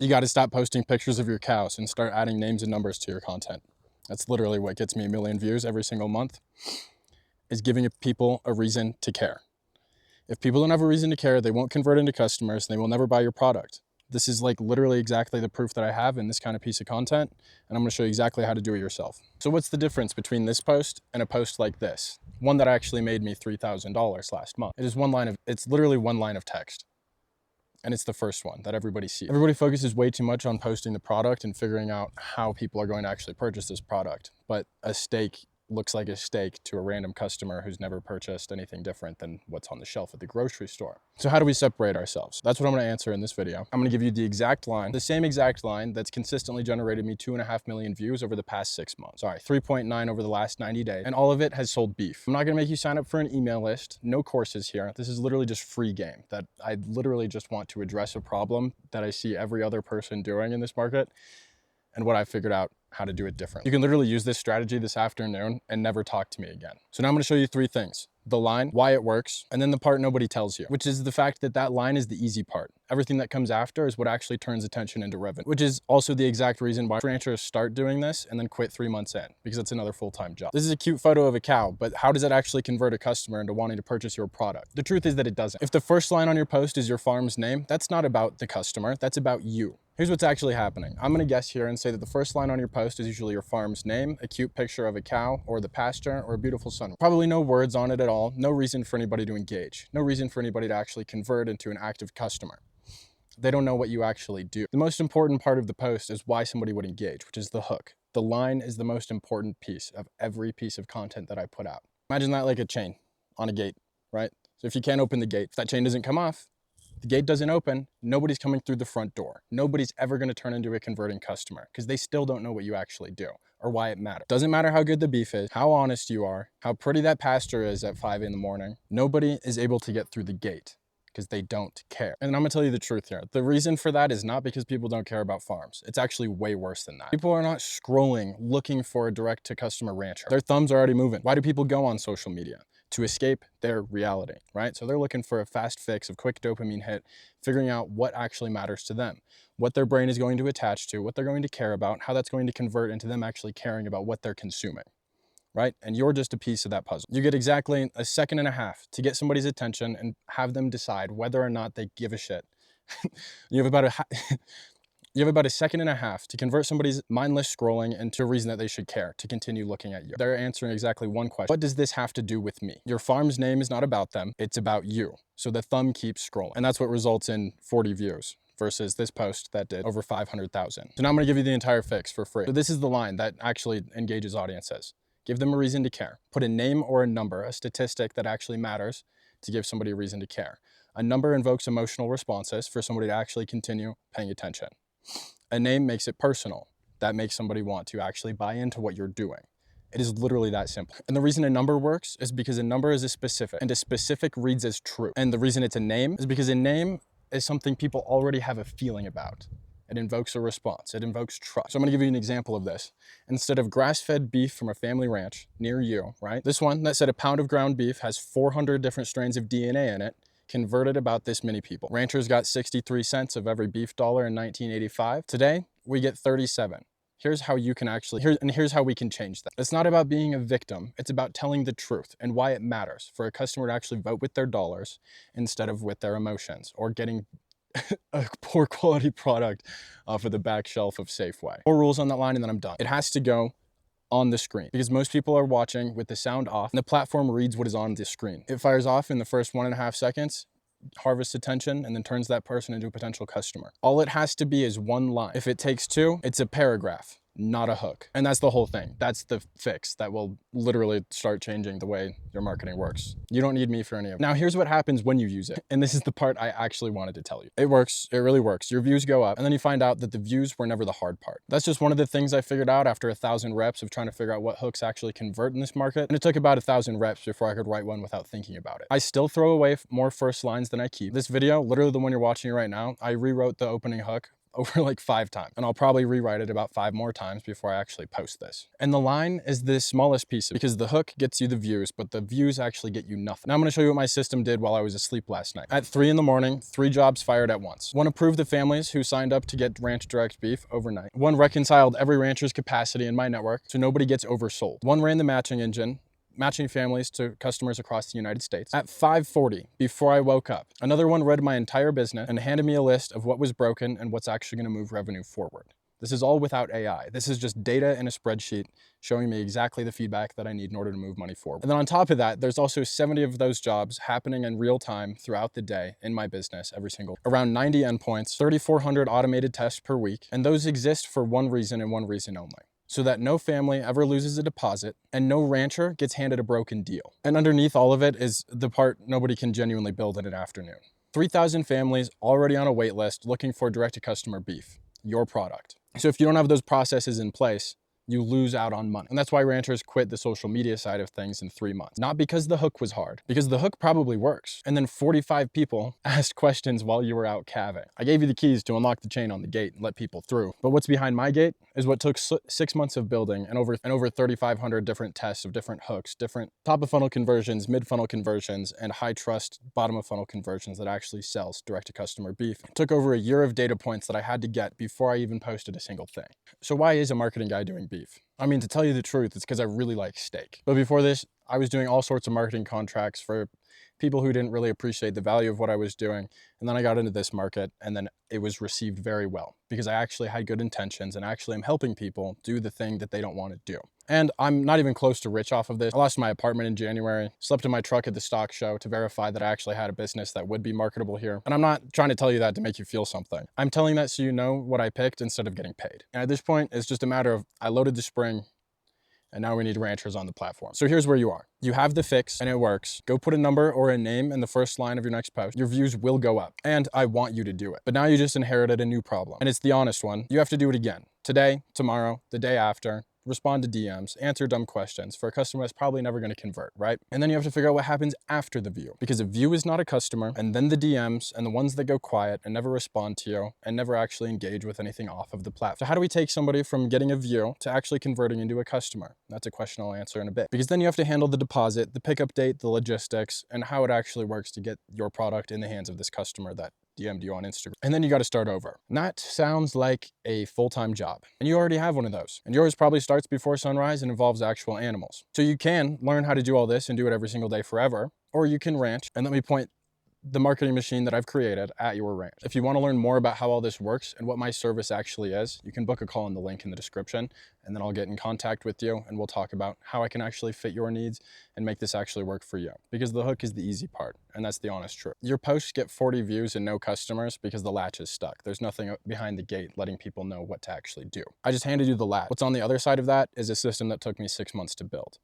You got to stop posting pictures of your cows and start adding names and numbers to your content. That's literally what gets me 1 million views every single month, is giving people a reason to care. If people don't have a reason to care, they won't convert into customers and they will never buy your product. This is like literally exactly the proof that I have in this kind of piece of content, and I'm gonna show you exactly how to do it yourself. So what's the difference between this post and a post like this? One that actually made me $3,000 last month. It's literally one line of text. And it's the first one that everybody sees. Everybody focuses way too much on posting the product and figuring out how people are going to actually purchase this product. But a steak looks like a steak to a random customer who's never purchased anything different than what's on the shelf at the grocery store. So how do we separate ourselves? That's what I'm gonna answer in this video. I'm gonna give you the exact line, the same exact line that's consistently generated me 2.5 million views over the past 6 months. Sorry, 3.9 over the last 90 days. And all of it has sold beef. I'm not gonna make you sign up for an email list, no courses here. This is literally just free game that I literally just want to address a problem that I see every other person doing in this market and what I figured out how to do it different. You can literally use this strategy this afternoon and never talk to me again. So now I'm gonna show you 3 things. The line, why it works, and then the part nobody tells you, which is the fact that that line is the easy part. Everything that comes after is what actually turns attention into revenue, which is also the exact reason why ranchers start doing this and then quit 3 months in, because it's another full-time job. This is a cute photo of a cow, but how does it actually convert a customer into wanting to purchase your product? The truth is that it doesn't. If the first line on your post is your farm's name, that's not about the customer, that's about you. Here's what's actually happening. I'm gonna guess here and say that the first line on your post is usually your farm's name, a cute picture of a cow or the pasture or a beautiful sun. Probably no words on it at all, no reason for anybody to engage, no reason for anybody to actually convert into an active customer. They don't know what you actually do. The most important part of the post is why somebody would engage, which is the hook. The line is the most important piece of every piece of content that I put out. Imagine that like a chain on a gate, right? So if you can't open the gate, if that chain doesn't come off, the gate doesn't open, nobody's coming through the front door. Nobody's ever gonna turn into a converting customer because they still don't know what you actually do or why it matters. Doesn't matter how good the beef is, how honest you are, how pretty that pasture is at 5 in the morning. Nobody is able to get through the gate because they don't care. And I'm gonna tell you the truth here. The reason for that is not because people don't care about farms. It's actually way worse than that. People are not scrolling looking for a direct to customer rancher. Their thumbs are already moving. Why do people go on social media? To escape their reality, right? So they're looking for a fast fix, a quick dopamine hit, figuring out what actually matters to them, what their brain is going to attach to, what they're going to care about, how that's going to convert into them actually caring about what they're consuming, right? And you're just a piece of that puzzle. You get exactly 1.5 seconds to get somebody's attention and have them decide whether or not they give a shit. You have about a 1.5 seconds to convert somebody's mindless scrolling into a reason that they should care, to continue looking at you. They're answering exactly one question. What does this have to do with me? Your farm's name is not about them, it's about you. So the thumb keeps scrolling. And that's what results in 40 views versus this post that did over 500,000. So now I'm gonna give you the entire fix for free. So this is the line that actually engages audiences. Give them a reason to care. Put a name or a number, a statistic that actually matters to give somebody a reason to care. A number invokes emotional responses for somebody to actually continue paying attention. A name makes it personal. That makes somebody want to actually buy into what you're doing. It is literally that simple. And the reason a number works is because a number is a specific, and a specific reads as true. And the reason it's a name is because a name is something people already have a feeling about. It invokes a response, it invokes trust. So I'm gonna give you an example of this. Instead of grass-fed beef from a family ranch near you, right? This one that said a pound of ground beef has 400 different strains of DNA in it, converted about this many people. Ranchers got 63 cents of every beef dollar in 1985. Today, we get 37. Here's how you can here's how we can change that. It's not about being a victim. It's about telling the truth and why it matters for a customer to actually vote with their dollars instead of with their emotions or getting a poor quality product off of the back shelf of Safeway. 4 rules on that line and then I'm done. It has to go on the screen because most people are watching with the sound off and the platform reads what is on the screen. It fires off in the first 1.5 seconds, harvests attention, and then turns that person into a potential customer. All it has to be is one line. If it takes 2, it's a paragraph, not a hook. And that's the whole thing. That's the fix that will literally start changing the way your marketing works. You don't need me for any of it. Now, here's what happens when you use it. And this is the part I actually wanted to tell you. It works. It really works. Your views go up, and then you find out that the views were never the hard part. That's just one of the things I figured out after 1,000 reps of trying to figure out what hooks actually convert in this market. And it took about 1,000 reps before I could write one without thinking about it. I still throw away more first lines than I keep. This video, literally the one you're watching right now, I rewrote the opening hook over like 5 times. And I'll probably rewrite it about 5 more times before I actually post this. And the line is the smallest piece because the hook gets you the views, but the views actually get you nothing. Now I'm gonna show you what my system did while I was asleep last night. At 3 in the morning, 3 jobs fired at once. 1 approved the families who signed up to get Ranch Direct beef overnight. 1 reconciled every rancher's capacity in my network so nobody gets oversold. 1 ran the matching engine, matching families to customers across the United States. At 5:40, before I woke up, another 1 read my entire business and handed me a list of what was broken and what's actually gonna move revenue forward. This is all without AI. This is just data in a spreadsheet showing me exactly the feedback that I need in order to move money forward. And then on top of that, there's also 70 of those jobs happening in real time throughout the day in my business every single, around 90 endpoints, 3,400 automated tests per week. And those exist for one reason and one reason only: so that no family ever loses a deposit and no rancher gets handed a broken deal. And underneath all of it is the part nobody can genuinely build in an afternoon. 3,000 families already on a wait list looking for direct-to-customer beef, your product. So if you don't have those processes in place, you lose out on money. And that's why ranchers quit the social media side of things in 3 months. Not because the hook was hard, because the hook probably works. And then 45 people asked questions while you were out calving. I gave you the keys to unlock the chain on the gate and let people through. But what's behind my gate is what took 6 months of building and over 3,500 different tests of different hooks, different top of funnel conversions, mid funnel conversions, and high trust bottom of funnel conversions that actually sells direct to customer beef. It took over a year of data points that I had to get before I even posted a single thing. So why is a marketing guy doing beef? I mean, to tell you the truth, it's because I really like steak. But before this, I was doing all sorts of marketing contracts for people who didn't really appreciate the value of what I was doing. And then I got into this market and then it was received very well because I actually had good intentions and actually am helping people do the thing that they don't want to do. And I'm not even close to rich off of this. I lost my apartment in January, slept in my truck at the stock show to verify that I actually had a business that would be marketable here. And I'm not trying to tell you that to make you feel something. I'm telling that so you know what I picked instead of getting paid. And at this point, it's just a matter of I loaded the spring, and now we need ranchers on the platform. So here's where you are. You have the fix and it works. Go put a number or a name in the first line of your next post. Your views will go up and I want you to do it. But now you just inherited a new problem and it's the honest one. You have to do it again. Today, tomorrow, the day after. Respond to DMs, answer dumb questions for a customer that's probably never going to convert, right? And then you have to figure out what happens after the view, because a view is not a customer, and then the DMs and the ones that go quiet and never respond to you and never actually engage with anything off of the platform. So how do we take somebody from getting a view to actually converting into a customer? That's a question I'll answer in a bit, because then you have to handle the deposit, the pickup date, the logistics, and how it actually works to get your product in the hands of this customer that DM'd you on Instagram. And then you got to start over. And that sounds like a full-time job. And you already have one of those. And yours probably starts before sunrise and involves actual animals. So you can learn how to do all this and do it every single day forever, or you can ranch. And let me point the marketing machine that I've created at your ranch. If you want to learn more about how all this works and what my service actually is, you can book a call in the link in the description, and then I'll get in contact with you and we'll talk about how I can actually fit your needs and make this actually work for you. Because the hook is the easy part, and that's the honest truth. Your posts get 40 views and no customers because the latch is stuck. There's nothing behind the gate letting people know what to actually do. I just handed you the latch. What's on the other side of that is a system that took me 6 months to build.